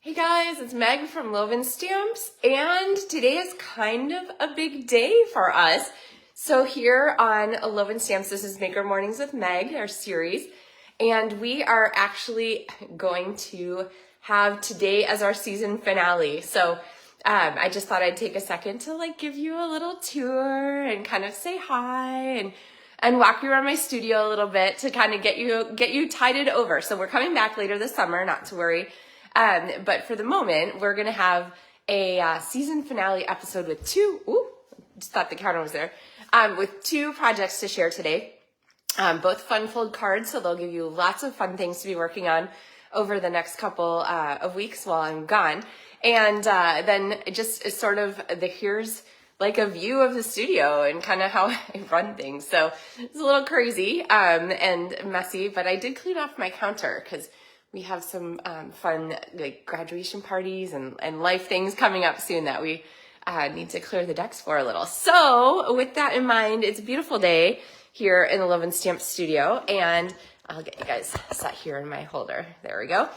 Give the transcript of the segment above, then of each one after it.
Hey guys, it's Meg from Loven Stamps, and today is kind of a big day for us. So here on Loven Stamps, this is Maker Mornings with Meg, our series, and we are actually going to have today as our season finale. So I just thought I'd take a second to give you a little tour and kind of say hi and walk you around my studio a little bit to kind of get you tided over. So we're coming back later this summer, not to worry. But for the moment, we're going to have a season finale episode with just thought the counter was there, with two projects to share today. Both fun fold cards, so they'll give you lots of fun things to be working on over the next couple of weeks while I'm gone. And then just sort of here's like a view of the studio and kind of how I run things. So it's a little crazy and messy, but I did clean off my counter because we have some fun graduation parties and life things coming up soon that we need to clear the decks for a little. So with that in mind, it's a beautiful day here in the Loven Stamp studio, and I'll get you guys set here in my holder. There we go.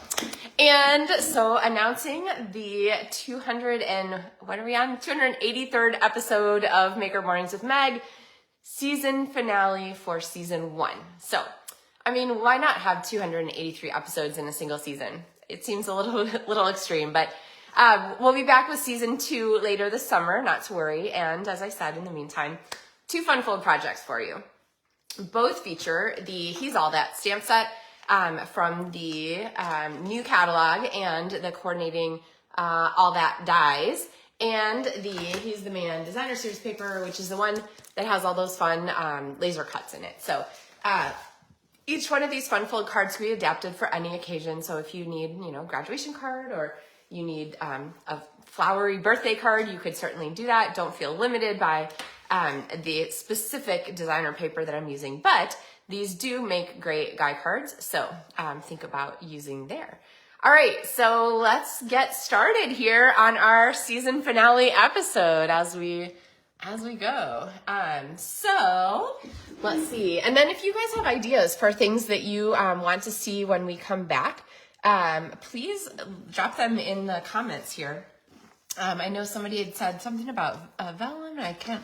And so announcing the 283rd episode of Maker Mornings with Meg, season finale for season 1. So I mean, why not have 283 episodes in a single season? It seems a little extreme, but we'll be back with season 2 later this summer, not to worry. And as I said, in the meantime, 2 fun fold projects for you. Both feature the He's All That stamp set from the new catalog and the coordinating All That dies, and the He's the Man designer series paper, which is the one that has all those fun laser cuts in it. So each one of these fun fold cards can be adapted for any occasion. So if you need, graduation card, or you need a flowery birthday card, you could certainly do that. Don't feel limited by the specific designer paper that I'm using, but these do make great guy cards. So think about using there. All right, so let's get started here on our season finale episode as we go. So let's see. And then if you guys have ideas for things that you want to see when we come back, please drop them in the comments here. I know somebody had said something about vellum, and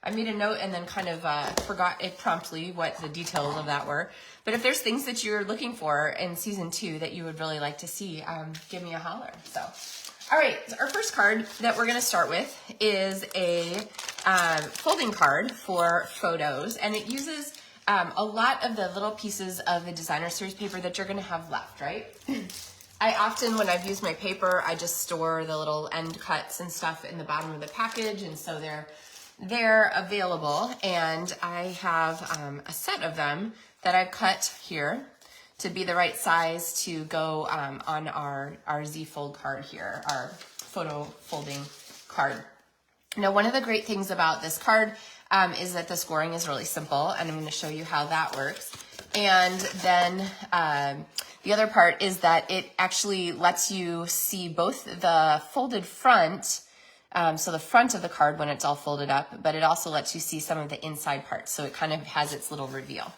I made a note and then kind of forgot it promptly what the details of that were. But if there's things that you're looking for in season 2 that you would really like to see, give me a holler. So, all right, so our first card that we're going to start with is a folding card for photos, and it uses a lot of the little pieces of the designer series paper that you're going to have left, right? I often, when I've used my paper, I just store the little end cuts and stuff in the bottom of the package, and so they're available, and I have a set of them that I've cut here to be the right size to go on our Z fold card here, our photo folding card. Now, one of the great things about this card is that the scoring is really simple, and I'm going to show you how that works. And then the other part is that it actually lets you see both the folded front, so the front of the card when it's all folded up, but it also lets you see some of the inside parts, so it kind of has its little reveal.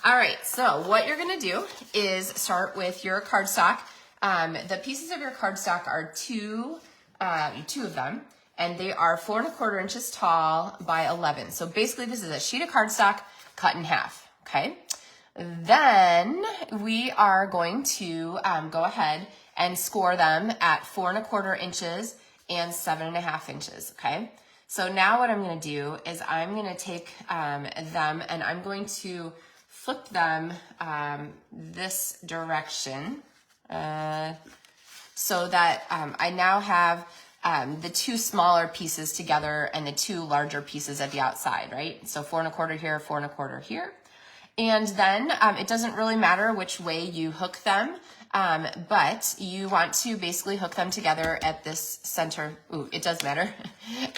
All right, so what you're going to do is start with your cardstock. The pieces of your cardstock are two of them, and they are 4 1/4 inches tall by 11. So basically this is a sheet of cardstock cut in half, okay? Then we are going to go ahead and score them at 4 1/4 inches and 7 1/2 inches, okay? So now what I'm going to do is I'm going to take them and I'm going to flip them this direction so that I now have the 2 smaller pieces together and the 2 larger pieces at the outside, right? So 4 1/4 here, 4 1/4 here. And then it doesn't really matter which way you hook them, but you want to basically hook them together at this center. Ooh, it does matter.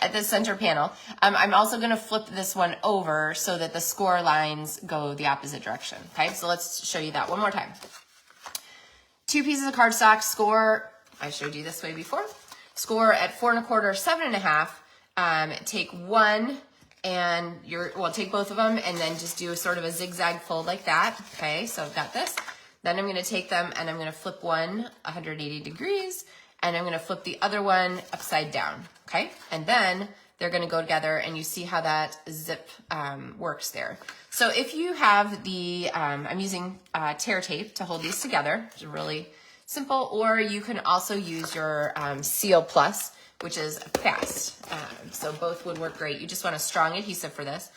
At this center panel. I'm also going to flip this one over so that the score lines go the opposite direction. Okay, so let's show you that one more time. 2 pieces of cardstock, score, I showed you this way before, score at 4 1/4, 7 1/2, take one, and take both of them and then just do a sort of a zigzag fold like that. Okay, so I've got this. Then I'm going to take them and I'm going to flip one 180 degrees and I'm gonna flip the other one upside down, okay? And then they're gonna go together, and you see how that zip works there. So if you have the, I'm using tear tape to hold these together, which is really simple, or you can also use your Seal Plus, which is fast. So both would work great. You just want a strong adhesive for this.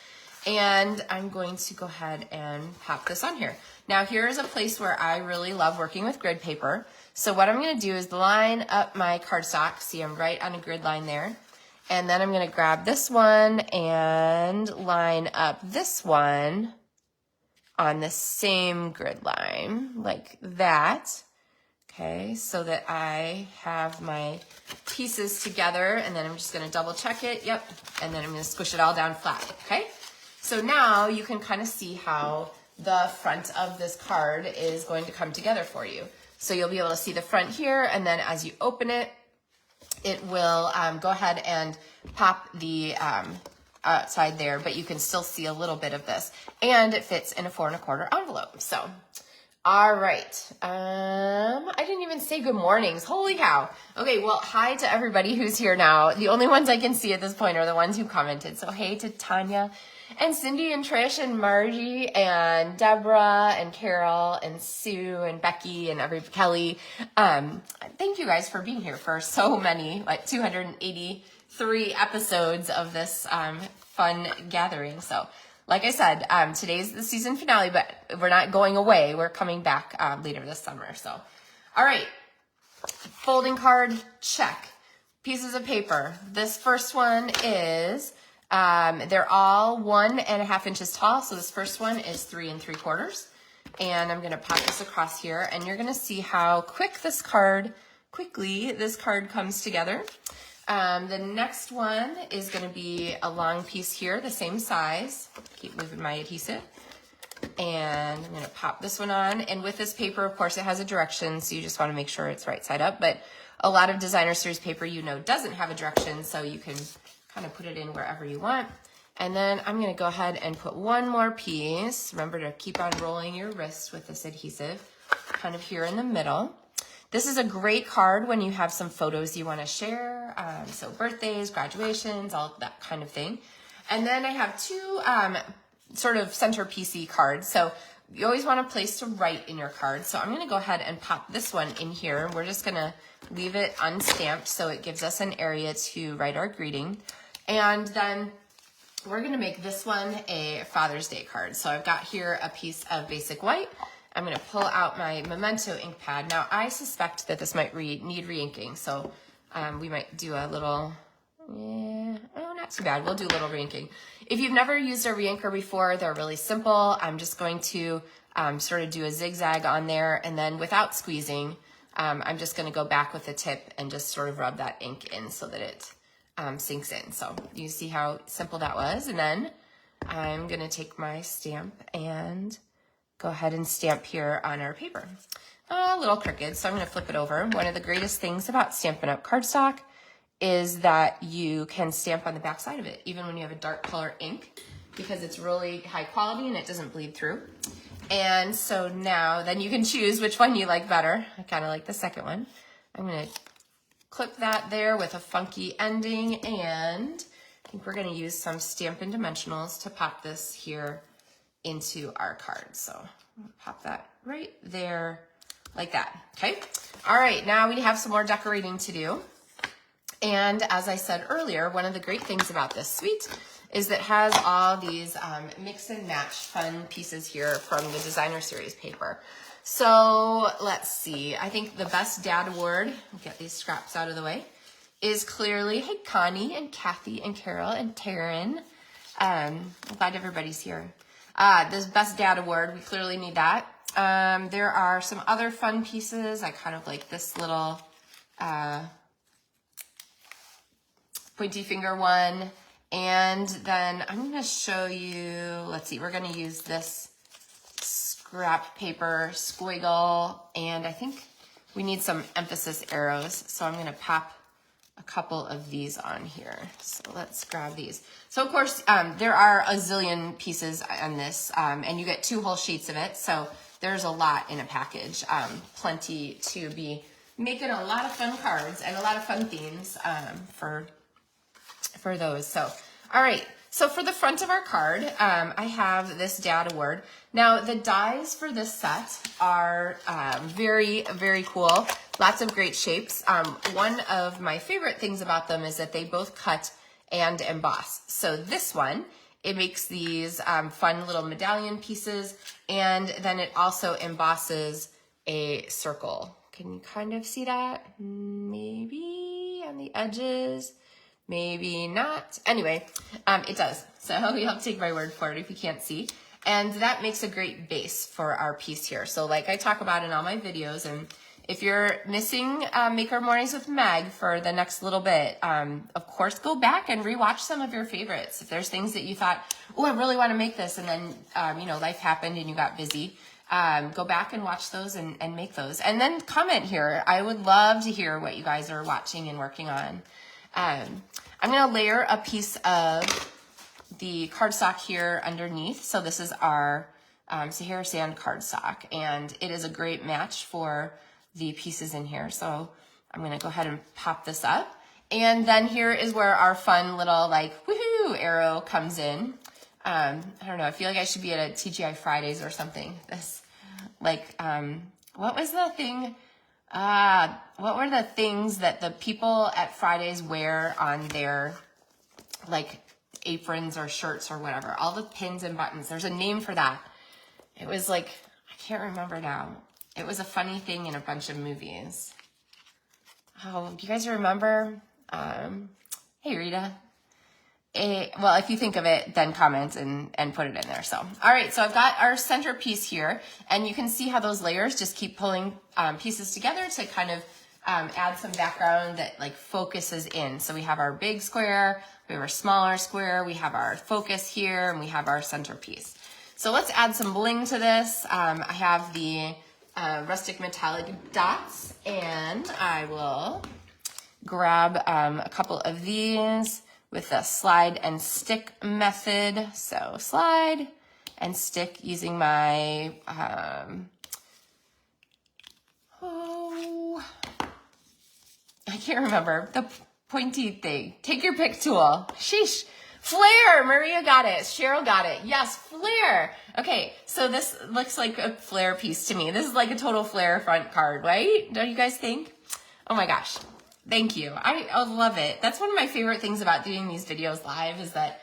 And I'm going to go ahead and pop this on here. Now here is a place where I really love working with grid paper. So what I'm gonna do is line up my cardstock. See, I'm right on a grid line there. And then I'm gonna grab this one and line up this one on the same grid line, like that. Okay, so that I have my pieces together, and then I'm just gonna double check it, yep, and then I'm gonna squish it all down flat, okay? So now you can kind of see how the front of this card is going to come together for you. So you'll be able to see the front here, and then as you open it, it will go ahead and pop the outside there, but you can still see a little bit of this, and it fits in a 4 1/4 envelope, so. All right, I didn't even say good mornings, holy cow. Okay, well, hi to everybody who's here now. The only ones I can see at this point are the ones who commented. So hey to Tanya and Cindy and Trish and Margie and Deborah and Carol and Sue and Becky and Kelly. Thank you guys for being here for so many, like 283 episodes of this fun gathering, so. Like I said, today's the season finale, but we're not going away. We're coming back later this summer. So, all right, folding card, check. Pieces of paper. This first one is, they're all 1.5 inches tall. So this first one is 3 3/4. And I'm going to pop this across here, and you're going to see how quickly this card comes together. The next one is going to be a long piece here, the same size. Keep moving my adhesive. And I'm going to pop this one on. And with this paper, of course, it has a direction, so you just want to make sure it's right side up. But a lot of designer series paper, you know, doesn't have a direction, so you can kind of put it in wherever you want. And then I'm going to go ahead and put one more piece. Remember to keep on rolling your wrist with this adhesive, kind of here in the middle. This is a great card when you have some photos you want to share, so birthdays, graduations, all that kind of thing. And then I have two sort of centerpiece-y cards. So you always want a place to write in your card. So I'm going to go ahead and pop this one in here. We're just going to leave it unstamped so it gives us an area to write our greeting. And then we're going to make this one a Father's Day card. So I've got here a piece of basic white. I'm going to pull out my Memento ink pad. Now, I suspect that this might need re-inking, so we might do a little, not too bad. We'll do a little re-inking. If you've never used a re-inker before, they're really simple. I'm just going to sort of do a zigzag on there, and then without squeezing, I'm just going to go back with the tip and just sort of rub that ink in so that it sinks in. So you see how simple that was, and then I'm going to take my stamp and go ahead and stamp here on our paper. A little crooked, so I'm going to flip it over. One of the greatest things about Stampin' Up! Cardstock is that you can stamp on the back side of it, even when you have a dark color ink, because it's really high quality and it doesn't bleed through. And so now, then you can choose which one you like better. I kind of like the second one. I'm going to clip that there with a funky ending, and I think we're going to use some Stampin' Dimensionals to pop this here into our card. So pop that right there like that. Okay. All right. Now we have some more decorating to do. And as I said earlier, one of the great things about this suite is that it has all these mix and match fun pieces here from the designer series paper. So let's see. I think the best dad award, we'll get these scraps out of the way, is clearly, hey, Connie and Kathy and Carol and Taryn. I'm glad everybody's here. This best dad award, we clearly need that. There are some other fun pieces. I kind of like this little pointy finger one. And then I'm going to show you, let's see, we're going to use this scrap paper squiggle. And I think we need some emphasis arrows. So I'm going to pop a couple of these on here. So let's grab these. So of course, there are a zillion pieces on this, and you get 2 whole sheets of it. So there's a lot in a package, plenty to be making a lot of fun cards and a lot of fun themes for those. So, all right. So for the front of our card, I have this Dad Award. Now the dies for this set are very, very cool. Lots of great shapes. One of my favorite things about them is that they both cut and emboss. So this one, it makes these fun little medallion pieces, and then it also embosses a circle. Can you kind of see that? Maybe on the edges. Maybe not. Anyway, it does. So you'll have to take my word for it if you can't see. And that makes a great base for our piece here. So like I talk about in all my videos, and if you're missing Maker Mornings with Meg for the next little bit, of course, go back and rewatch some of your favorites. If there's things that you thought, oh, I really want to make this, and then, you know, life happened and you got busy, go back and watch those and make those. And then comment here. I would love to hear what you guys are watching and working on. I'm going to layer a piece of the cardstock here underneath. So this is our Sahara Sand cardstock, and it is a great match for the pieces in here. So I'm going to go ahead and pop this up. And then here is where our fun little like woohoo arrow comes in. I don't know. I feel like I should be at a TGI Fridays or something. This like, what was the thing? What were the things that the people at Fridays wear on their like aprons or shirts or whatever? All the pins and buttons. There's a name for that. It was like, I can't remember now. It was a funny thing in a bunch of movies. Oh, do you guys remember? Hey, Rita. Well, if you think of it, then comment and put it in there. So, all right, so I've got our center piece here, and you can see how those layers just keep pulling pieces together to kind of add some background that like focuses in. So we have our big square, we have our smaller square, we have our focus here, and we have our center piece. So let's add some bling to this. I have the rustic metallic dots, and I will grab a couple of these with the slide and stick method. So slide and stick using my, I can't remember, the pointy thing. Take your pick tool. Sheesh. Flare, Maria got it. Cheryl got it. Yes, flare. Okay, so this looks like a flare piece to me. This is like a total flare front card, right? Don't you guys think? Oh my gosh. Thank you. I love it. That's one of my favorite things about doing these videos live is that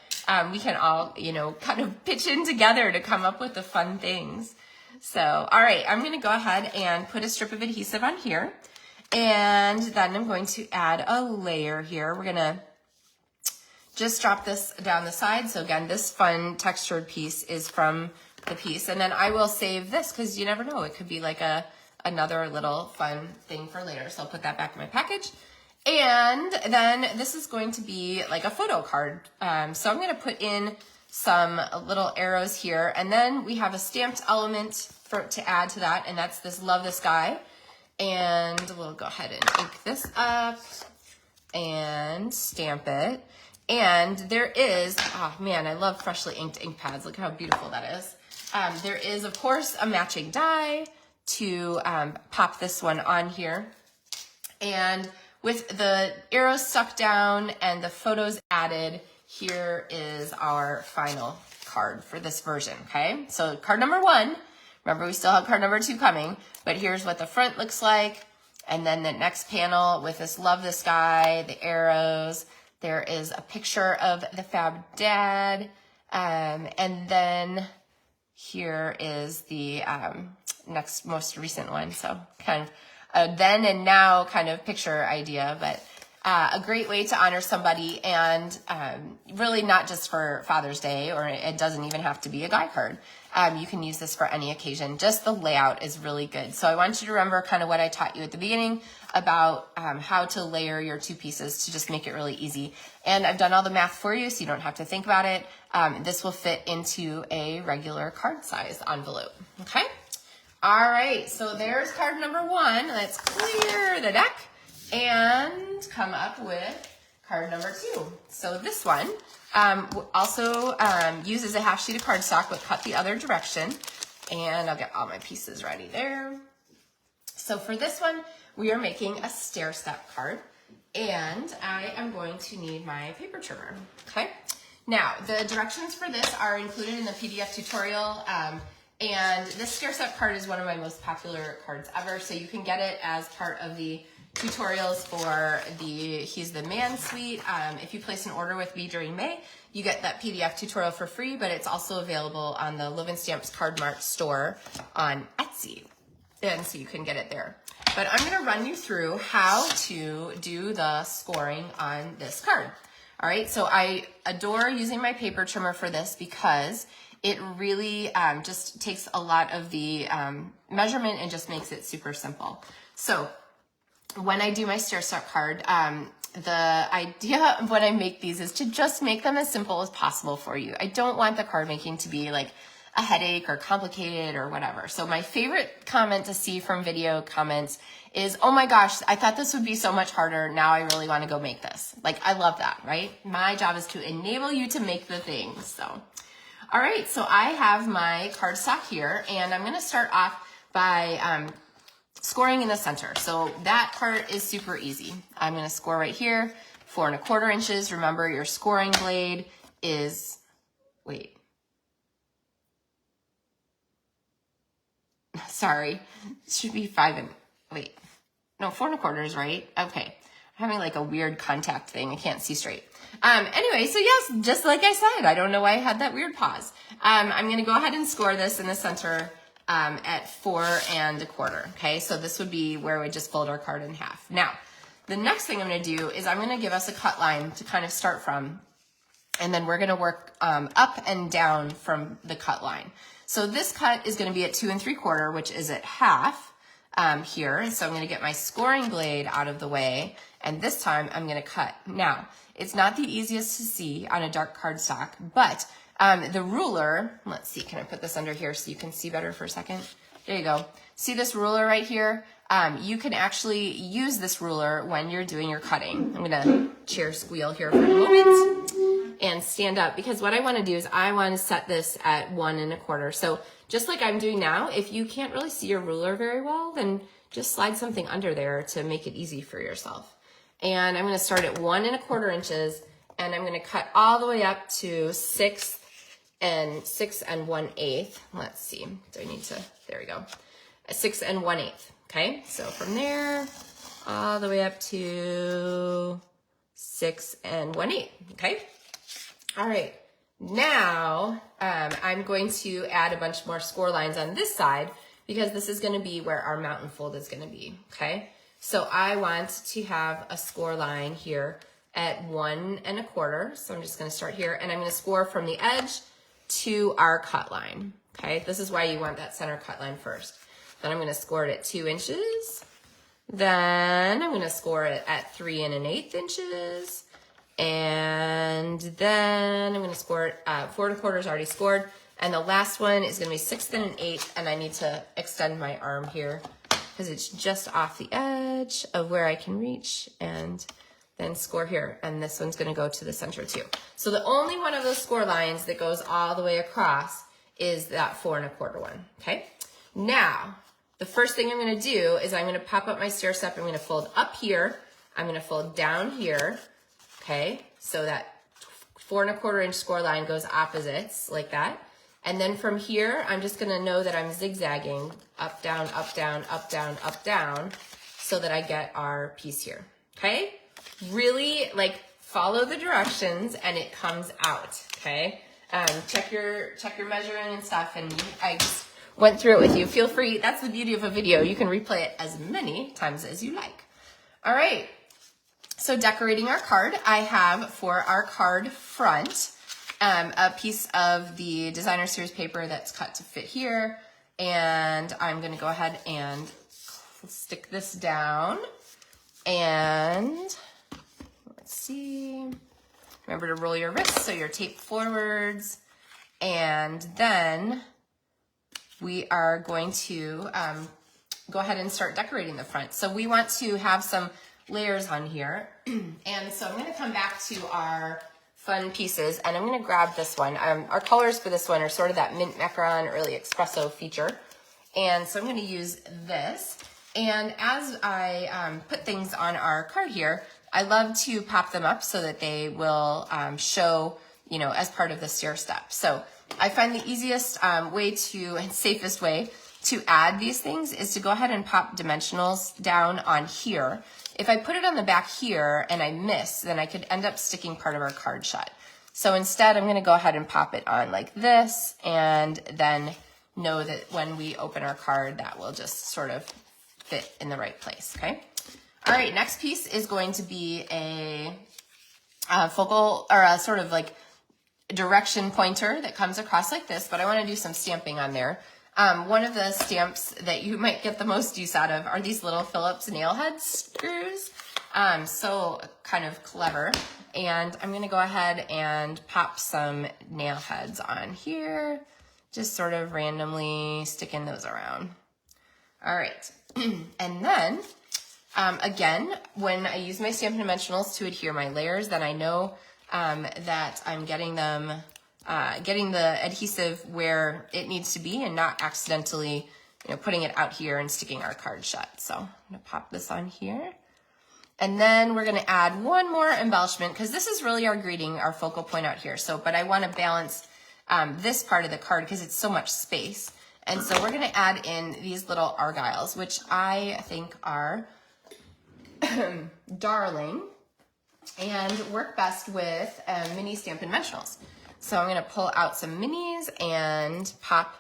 we can all, you know, kind of pitch in together to come up with the fun things. So, all right, I'm going to go ahead and put a strip of adhesive on here. And then I'm going to add a layer here. We're going to just drop this down the side. So again, this fun textured piece is from the piece. And then I will save this because you never know. It could be like another little fun thing for later. So I'll put that back in my package. And then this is going to be like a photo card. So I'm going to put in some little arrows here. And then we have a stamped element to add to that. And that's this Love This Guy. And we'll go ahead and ink this up and stamp it. And there is, oh man, I love freshly inked ink pads. Look how beautiful that is. There is, of course, a matching die to pop this one on here. And with the arrows stuck down and the photos added, here is our final card for this version, okay? So card number 1, remember we still have card number 2 coming, but here's what the front looks like. And then the next panel with this Love This Guy, the arrows, there is a picture of the Fab Dad. And then here is the next most recent one. So kind of a then and now kind of picture idea, but a great way to honor somebody, and really not just for Father's Day, or it doesn't even have to be a guy card. You can use this for any occasion. Just the layout is really good. So I want you to remember kind of what I taught you at the beginning about how to layer your 2 pieces to just make it really easy. And I've done all the math for you so you don't have to think about it. This will fit into a regular card size envelope, okay? All right, so there's card number 1. Let's clear the deck and come up with card number 2. So this one also uses a half sheet of cardstock, but cut the other direction. And I'll get all my pieces ready there. So for this one, we are making a stair step card, and I am going to need my paper trimmer, okay? Now, the directions for this are included in the PDF tutorial, and this stair step card is one of my most popular cards ever, so you can get it as part of the tutorials for the He's the Man suite. If you place an order with me during May, you get that PDF tutorial for free, but it's also available on the Loven Stamps Card Mart store on Etsy, and so you can get it there. But I'm gonna run you through how to do the scoring on this card. All right, so I adore using my paper trimmer for this because it really just takes a lot of the measurement and just makes it super simple. So when I do my stair step card, the idea of when I make these is to just make them as simple as possible for you. I don't want the card making to be like a headache or complicated or whatever. So my favorite comment to see from video comments is, oh my gosh, I thought this would be so much harder. Now I really want to go make this. Like, I love that, right? My job is to enable you to make the things. So, all right, so I have my cardstock here, and I'm going to start off by scoring in the center. So that part is super easy. I'm going to score right here, 4 1/4 inches. Remember, your scoring blade is, wait. Sorry, it should be 4 1/4 is right. Okay, I'm having like a weird contact thing. I can't see straight. Anyway, so yes, just like I said, I don't know why I had that weird pause. I'm going to go ahead and score this in the center at 4 1/4. Okay, so this would be where we just fold our card in half. Now, the next thing I'm going to do is I'm going to give us a cut line to kind of start from, and then we're going to work up and down from the cut line. So this cut is going to be at 2 3/4, which is at half here. So I'm going to get my scoring blade out of the way, and this time I'm going to cut. Now, it's not the easiest to see on a dark cardstock, but the ruler, let's see, can I put this under here so you can see better for a second? There you go. See this ruler right here? You can actually use this ruler when you're doing your cutting. I'm going to chair squeal here for a moment and stand up, because what I want to do is I want to set this at 1 1/4. So just like I'm doing now, if you can't really see your ruler very well, then just slide something under there to make it easy for yourself. And I'm going to start at 1 1/4 inches, and I'm going to cut all the way up to 6 1/8. Let's see, do I need to, there we go, 6 1/8. Okay, so from there all the way up to 6 1/8. Okay. All right, now I'm going to add a bunch more score lines on this side, because this is going to be where our mountain fold is going to be, okay? So I want to have a score line here at 1 1/4. So I'm just going to start here, and I'm going to score from the edge to our cut line, okay? This is why you want that center cut line first. Then I'm going to score it at 2 inches. Then I'm going to score it at 3 1/8 inches. And then I'm going to score it, 4 1/4 is already scored. And the last one is going to be 6 1/8, and I need to extend my arm here because it's just off the edge of where I can reach, and then score here. And this one's going to go to the center too. So the only one of those score lines that goes all the way across is that 4 1/4 one, okay? Now, the first thing I'm going to do is I'm going to pop up my stair step. I'm going to fold up here. I'm going to fold down here. Okay, so that 4 1/4 inch score line goes opposites like that. And then from here, I'm just gonna know that I'm zigzagging up, down, up, down, up, down, up, down, so that I get our piece here, okay? Really, like, follow the directions and it comes out, okay? Check your measuring and stuff, and I just went through it with you. Feel free, that's the beauty of a video. You can replay it as many times as you like. All right. So decorating our card, I have for our card front a piece of the designer series paper that's cut to fit here, and I'm going to go ahead and stick this down, and let's see, remember to roll your wrists so you're taped forwards, and then we are going to go ahead and start decorating the front. So we want to have some layers on here, and so I'm going to come back to our fun pieces, and I'm going to grab this one. Our colors for this one are sort of that mint macaron early espresso feature, and so I'm going to use this, And as I put things on our card here, I love to pop them up so that they will show, you know, as part of the stair step. So I find the easiest way to, and safest way to add these things is to go ahead and pop dimensionals down on here. If I put it on the back here and I miss, then I could end up sticking part of our card shut. So instead, I'm gonna go ahead and pop it on like this, and then know that when we open our card, that will just sort of fit in the right place, okay? All right, next piece is going to be a focal, or a sort of like direction pointer that comes across like this, but I wanna do some stamping on there. One of the stamps that you might get the most use out of are these little Phillips nail head screws. So kind of clever. And I'm gonna go ahead and pop some nail heads on here, just sort of randomly sticking those around. All right, and then again, when I use my Stampin' Dimensionals to adhere my layers, then I know that I'm getting them, getting the adhesive where it needs to be and not accidentally, you know, putting it out here and sticking our card shut. So I'm gonna pop this on here. And then we're gonna add one more embellishment, because this is really our greeting, our focal point out here. So, but I wanna balance this part of the card because it's so much space. And so we're gonna add in these little argyles, which I think are darling and work best with mini Stampin' Dimensionals. So I'm gonna pull out some minis and pop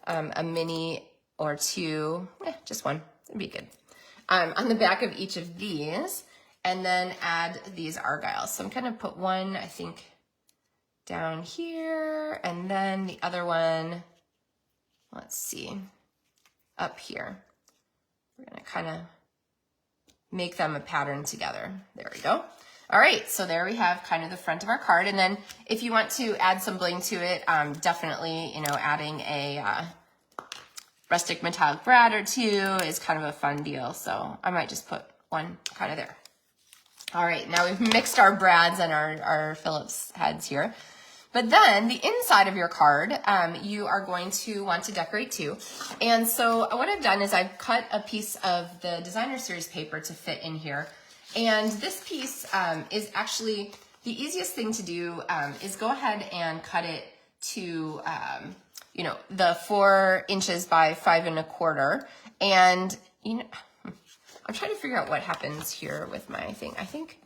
a mini or two, just one, it'd be good, on the back of each of these, and then add these argyles. So I'm gonna put one, I think, down here, and then the other one, let's see, up here. We're gonna kind of make them a pattern together. There we go. All right, so there we have kind of the front of our card. And then if you want to add some bling to it, definitely, you know, adding a rustic metallic brad or two is kind of a fun deal. So I might just put one kind of there. All right, now we've mixed our brads and our Phillips heads here. But then the inside of your card, you are going to want to decorate too. And so what I've done is I've cut a piece of the designer series paper to fit in here. And this piece is actually, the easiest thing to do is go ahead and cut it to, you know, the 4 inches by 5 1/4. And, you know, I'm trying to figure out what happens here with my thing. I think,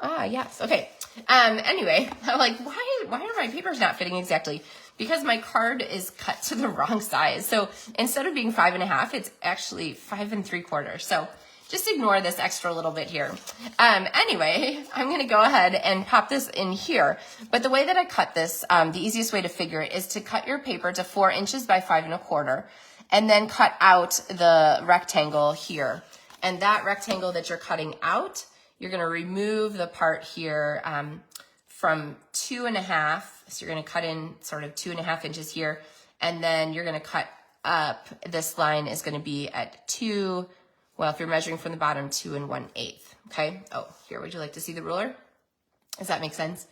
yes, okay. Anyway, I'm like, why are my papers not fitting exactly? Because my card is cut to the wrong size. So instead of being 5 1/2, it's actually 5 3/4. So just ignore this extra little bit here. Anyway, I'm gonna go ahead and pop this in here. But the way that I cut this, the easiest way to figure it is to cut your paper to 4 inches by 5 1/4, and then cut out the rectangle here. And that rectangle that you're cutting out, you're gonna remove the part here from 2 1/2. So you're gonna cut in sort of 2 1/2 inches here, and then you're gonna cut up. This line is gonna be at 2, well, if you're measuring from the bottom, 2 1/8, okay? Oh, here, would you like to see the ruler? Does that make sense?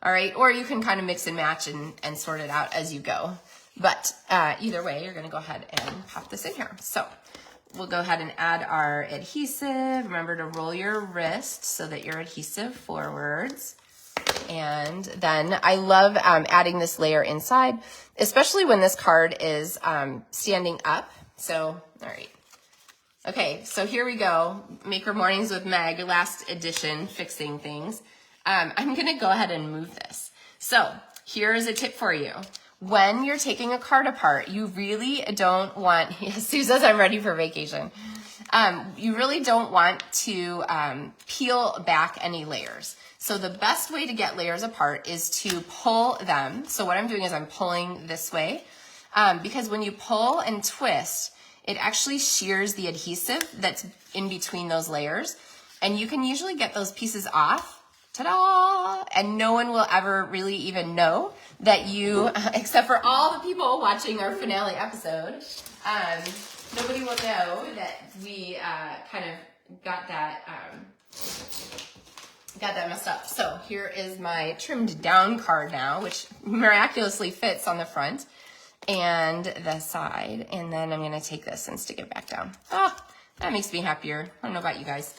All right, or you can kind of mix and match and sort it out as you go. But either way, you're gonna go ahead and pop this in here. So we'll go ahead and add our adhesive. Remember to roll your wrist so that your adhesive forwards. And then I love adding this layer inside, especially when this card is standing up. So, all right. Okay, so here we go. Maker Mornings with Meg, last edition, fixing things. I'm gonna go ahead and move this. So here is a tip for you. When you're taking a card apart, you really don't want, yes, Sue says I'm ready for vacation. You really don't want to peel back any layers. So the best way to get layers apart is to pull them. So what I'm doing is I'm pulling this way, because when you pull and twist, it actually shears the adhesive that's in between those layers. And you can usually get those pieces off, ta-da, and no one will ever really even know that you, except for all the people watching our finale episode, nobody will know that we kind of got that messed up. So here is my trimmed down card now, which miraculously fits on the front and the side. And then I'm gonna take this and stick it back down. Oh, That makes me happier. I don't know about you guys.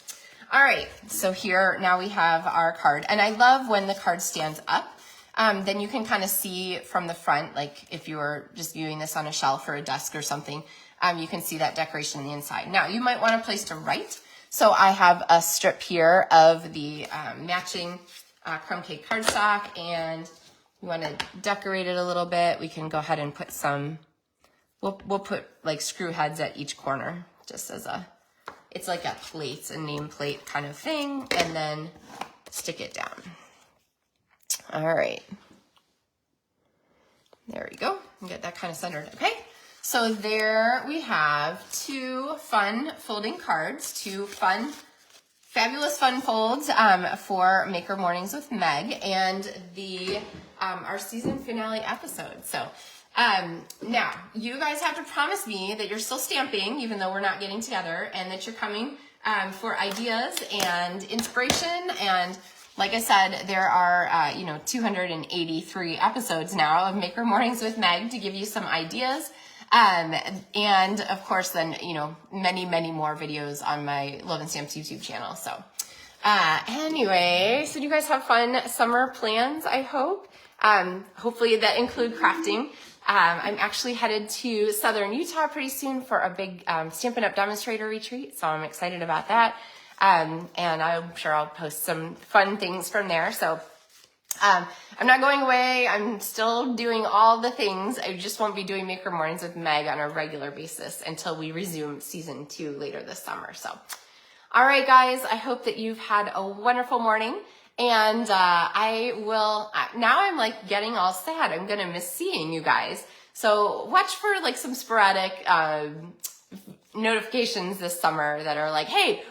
All right, so here now we have our card. And I love when the card stands up. Then you can kind of see from the front, like if you were just viewing this on a shelf or a desk or something, you can see that decoration on the inside. Now, you might want a place to write. So I have a strip here of the matching crumb cake cardstock, and you want to decorate it a little bit. We can go ahead and put some, we'll put like screw heads at each corner, just as it's like a plate, a name plate kind of thing, and then stick it down. All right. There we go. Get that kind of centered. Okay. So there we have two fun folding cards, two fun, fabulous fun folds for Maker Mornings with Meg and the our season finale episode. So now you guys have to promise me that you're still stamping, even though we're not getting together, and that you're coming for ideas and inspiration. And like I said, there are 283 episodes now of Maker Mornings with Meg to give you some ideas. And of course, then, many, many more videos on my Loven Stamps YouTube channel. So, anyway, so you guys have fun summer plans, I hope. Hopefully that include crafting. I'm actually headed to Southern Utah pretty soon for a big, Stampin' Up! Demonstrator retreat. So I'm excited about that. And I'm sure I'll post some fun things from there. So, I'm not going away. I'm still doing all the things. I just won't be doing Maker Mornings with Meg on a regular basis until we resume season 2 later this summer. So, all right, guys, I hope that you've had a wonderful morning. And I will, now I'm like getting all sad. I'm going to miss seeing you guys. So watch for like some sporadic notifications this summer that are like, hey,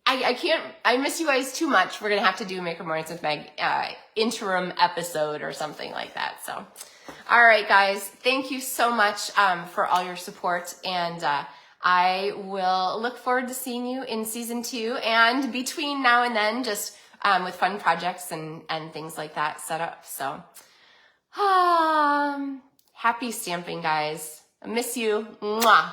I miss you guys too much. We're going to have to do Maker Mornings with Meg interim episode or something like that. So, all right, guys, thank you so much for all your support. And I will look forward to seeing you in season 2 and between now and then, just with fun projects and things like that set up. So, happy stamping, guys. I miss you. Mwah.